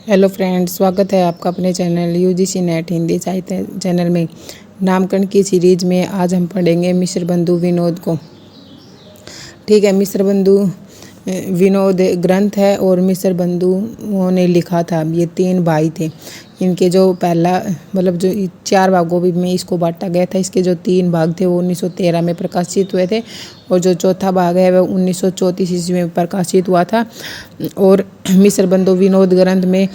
Hello friends, स्वागत है आपका अपने चैनल यूजीसी नेट हिंदी साहित्य चैनल में। नामकरण की सीरीज में आज हम पढ़ेंगे मिस्र बंधु विनोद को। ठीक है, मिस्र बंधु विनोद ग्रंथ है और मिस्र बंधुओं ने लिखा था। ये 3 भाई थे। इनके जो पहला जो 4 भागों में इसको बांटा गया था। इसके जो 3 भाग थे वो 1913 में प्रकाशित हुए थे और जो चौथा भाग है वह 1934 ईस्वी में प्रकाशित हुआ था। और मिस्र बंधु विनोद ग्रंथ में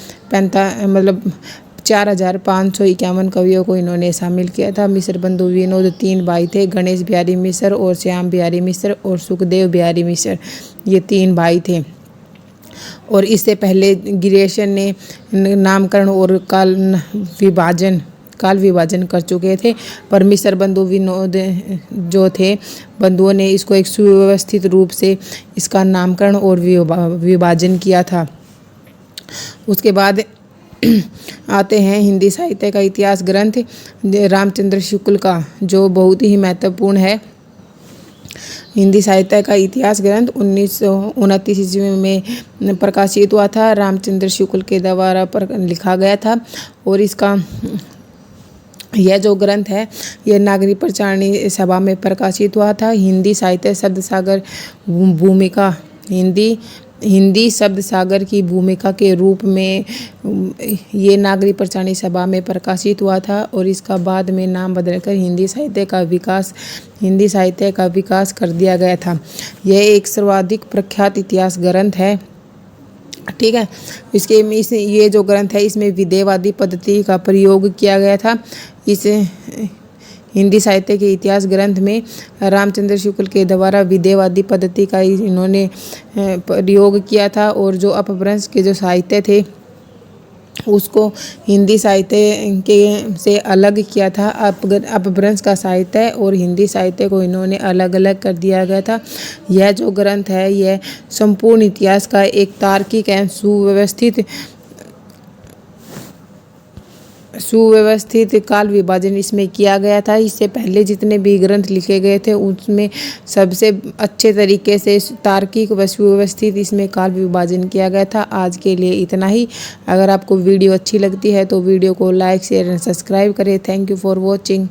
4551 कवियों को इन्होंने शामिल किया था। मिस्र बंधु विनोद 3 भाई थे, गणेश बिहारी मिस्र और श्याम बिहारी मिस्र और सुखदेव बिहारी मिस्र। ये 3 भाई थे। और इससे पहले गिरीशन ने नामकरण और काल विभाजन कर चुके थे, पर मिस्र बंधु विनोद जो थे बंधुओं ने इसको एक सुव्यवस्थित रूप से इसका नामकरण और विभाजन किया था। उसके बाद आते हैं हिंदी साहित्य का इतिहास ग्रंथ रामचंद्र शुक्ल का, जो बहुत ही महत्वपूर्ण है। हिंदी साहित्य का इतिहास ग्रंथ 1929 ईस्वी में प्रकाशित हुआ था। रामचंद्र शुक्ल के द्वारा लिखा गया था। और इसका यह जो ग्रंथ है यह नागरी प्रचारणी सभा में प्रकाशित हुआ था। हिंदी साहित्य शब्द सागर भूमिका हिंदी शब्द सागर की भूमिका के रूप में ये नागरी प्रचारणी सभा में प्रकाशित हुआ था। और इसका बाद में नाम बदलकर हिंदी साहित्य का विकास कर दिया गया था। यह एक सर्वाधिक प्रख्यात इतिहास ग्रंथ है। ठीक है, ये जो ग्रंथ है इसमें विदेयवादी पद्धति का प्रयोग किया गया था। इस हिंदी साहित्य के इतिहास ग्रंथ में रामचंद्र शुक्ल के द्वारा विदेयवादी पद्धति का इन्होंने प्रयोग किया था। और जो अपभ्रंश के जो साहित्य थे उसको हिंदी साहित्य के से अलग किया था। अपभ्रंश का साहित्य और हिंदी साहित्य को इन्होंने अलग अलग कर दिया गया था। यह जो ग्रंथ है यह संपूर्ण इतिहास का एक तार्किक एवं सुव्यवस्थित काल विभाजन इसमें किया गया था। इससे पहले जितने भी ग्रंथ लिखे गए थे उसमें सबसे अच्छे तरीके से तार्किक व सुव्यवस्थित इसमें काल विभाजन किया गया था। आज के लिए इतना ही। अगर आपको वीडियो अच्छी लगती है तो वीडियो को लाइक शेयर एंड सब्सक्राइब करें। Thank you for watching.